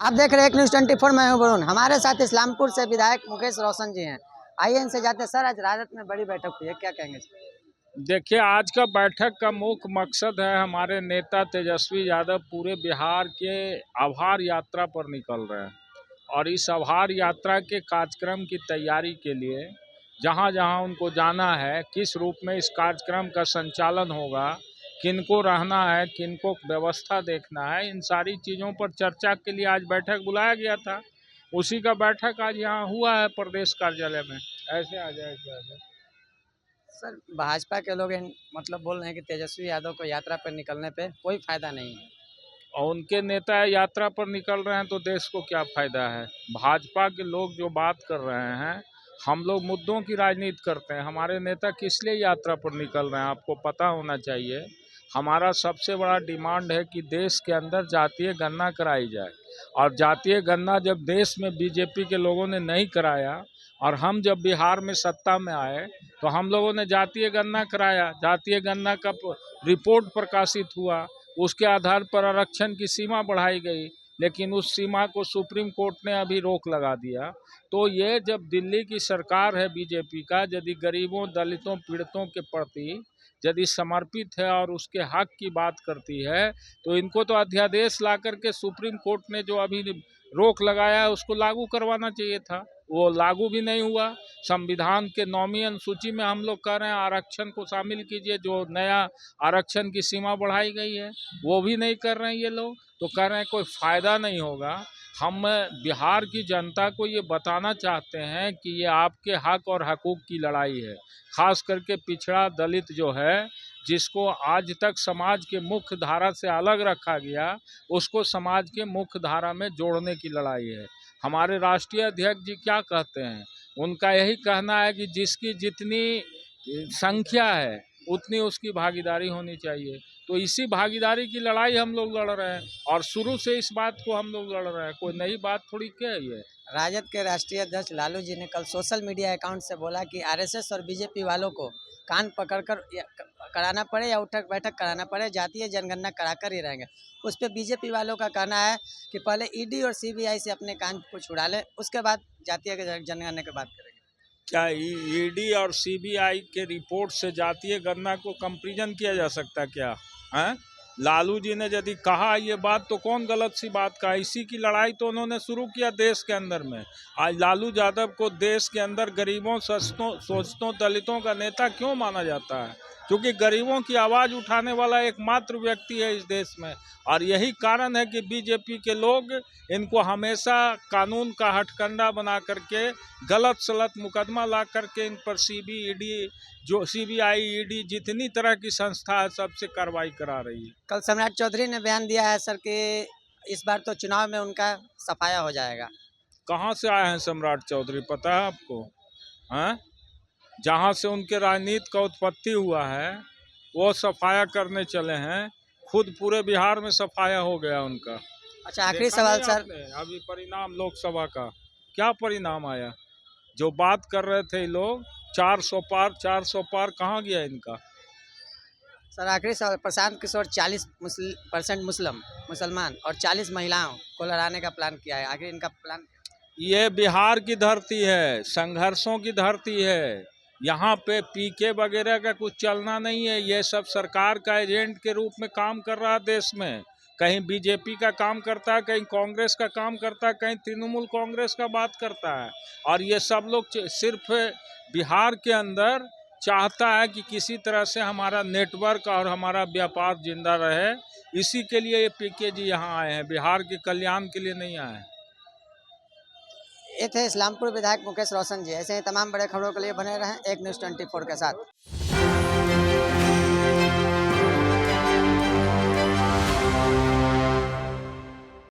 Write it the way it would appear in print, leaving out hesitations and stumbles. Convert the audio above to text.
आप देख रहे हैं एक न्यूज़ 24। मैं हूं वरुण। हमारे साथ इस्लामपुर से विधायक मुकेश रोशन जी हैं। आइए इनसे जाते। सर, आज राजद में बड़ी बैठक हुई है, क्या कहेंगे? देखिए, आज का बैठक का मुख्य मकसद है, हमारे नेता तेजस्वी यादव पूरे बिहार के आभार यात्रा पर निकल रहे हैं और इस आभार यात्रा के कार्यक्रम की तैयारी के लिए जहां जहां उनको जाना है, किस रूप में इस कार्यक्रम का संचालन होगा, किनको रहना है, किनको व्यवस्था देखना है, इन सारी चीज़ों पर चर्चा के लिए आज बैठक बुलाया गया था। उसी का बैठक आज यहाँ हुआ है प्रदेश कार्यालय में। ऐसे आ जाए क्या? सर, भाजपा के लोग मतलब बोल रहे हैं कि तेजस्वी यादव को यात्रा पर निकलने पे कोई फायदा नहीं है और उनके नेता यात्रा पर निकल रहे हैं तो देश को क्या फायदा है। भाजपा के लोग जो बात कर रहे हैं, हम लोग मुद्दों की राजनीति करते हैं। हमारे नेता किस लिए यात्रा पर निकल रहे हैं आपको पता होना चाहिए। हमारा सबसे बड़ा डिमांड है कि देश के अंदर जातीय गणना कराई जाए और जातीय गणना जब देश में बीजेपी के लोगों ने नहीं कराया और हम जब बिहार में सत्ता में आए तो हम लोगों ने जातीय गणना कराया। जातीय गणना का रिपोर्ट प्रकाशित हुआ, उसके आधार पर आरक्षण की सीमा बढ़ाई गई, लेकिन उस सीमा को सुप्रीम कोर्ट ने अभी रोक लगा दिया। तो ये जब दिल्ली की सरकार है बीजेपी का, यदि गरीबों, दलितों, पीड़ितों के प्रति यदि समर्पित है और उसके हक की बात करती है, तो इनको तो अध्यादेश ला करके सुप्रीम कोर्ट ने जो अभी रोक लगाया है उसको लागू करवाना चाहिए था। वो लागू भी नहीं हुआ। संविधान के 9वीं अनुसूची में हम लोग कह रहे हैं आरक्षण को शामिल कीजिए, जो नया आरक्षण की सीमा बढ़ाई गई है वो भी नहीं कर रहे हैं ये लोग। तो कह रहे हैं कोई फ़ायदा नहीं होगा। हम बिहार की जनता को ये बताना चाहते हैं कि ये आपके हक और हकूक़ की लड़ाई है। खास करके पिछड़ा दलित जो है, जिसको आज तक समाज के मुख्य धारा से अलग रखा गया, उसको समाज के मुख्य धारा में जोड़ने की लड़ाई है। हमारे राष्ट्रीय अध्यक्ष जी क्या कहते हैं, उनका यही कहना है कि जिसकी जितनी संख्या है उतनी उसकी भागीदारी होनी चाहिए। तो इसी भागीदारी की लड़ाई हम लोग लड़ रहे हैं और शुरू से इस बात को हम लोग लड़ रहे हैं। कोई नई बात थोड़ी क्या है ये। राजद के राष्ट्रीय अध्यक्ष लालू जी ने कल सोशल मीडिया अकाउंट से बोला कि आरएसएस और बीजेपी वालों को कान पकड़कर कराना पड़े या उठक बैठक कराना पड़े, जातीय जनगणना कराकर ही रहेंगे। उस पर बीजेपी वालों का कहना है कि पहले ईडी और सीबीआई से अपने कान को छुड़ा ले, उसके बाद जातीय जनगणना की बात करेंगे। क्या ईडी और सीबीआई के रिपोर्ट से जातीय गणना को कंपैरिजन किया जा सकता है क्या? हैं? लालू जी ने यदि कहा ये बात तो कौन गलत सी बात कहा। इसी की लड़ाई तो उन्होंने शुरू किया देश के अंदर में। आज लालू यादव को देश के अंदर गरीबों, शोषितों, दलितों का नेता क्यों माना जाता है? क्योंकि गरीबों की आवाज़ उठाने वाला एकमात्र व्यक्ति है इस देश में। और यही कारण है कि बीजेपी के लोग इनको हमेशा कानून का हथकंडा बना करके गलत सलत मुकदमा ला करके इन पर सीबीआई, ईडी जितनी तरह की संस्था है सबसे कार्रवाई करा रही है। कल सम्राट चौधरी ने बयान दिया है सर कि इस बार तो चुनाव में उनका सफाया हो जाएगा। कहाँ से आए हैं सम्राट चौधरी, पता है आपको? हैं? जहाँ से उनके राजनीति का उत्पत्ति हुआ है वो सफाया करने चले हैं। खुद पूरे बिहार में सफाया हो गया उनका। अच्छा, आखिरी सवाल सर। अभी परिणाम लोकसभा का क्या परिणाम आया? जो बात कर रहे थे लोग 400 पार कहाँ गया इनका? सर, आखिरी सवाल। प्रशांत किशोर 40% मुसलमान और 40 महिलाओं को लड़ाने का प्लान किया है, आखिर इनका प्लान? ये बिहार की धरती है, संघर्षों की धरती है। यहाँ पे पीके वगैरह का कुछ चलना नहीं है। ये सब सरकार का एजेंट के रूप में काम कर रहा है देश में। कहीं बीजेपी का काम करता है, कहीं कांग्रेस का काम करता है, कहीं तृणमूल कांग्रेस का बात करता है। और ये सब लोग सिर्फ बिहार के अंदर चाहता है कि किसी तरह से हमारा नेटवर्क और हमारा व्यापार जिंदा रहे। इसी के लिए ये पीके जी यहाँ आए हैं, बिहार के कल्याण के लिए नहीं आए हैं। ये थे इस्लामपुर विधायक मुकेश रोशन जी। ऐसे ही तमाम बड़े खबरों के लिए बने रहें एक न्यूज़ 24 के साथ।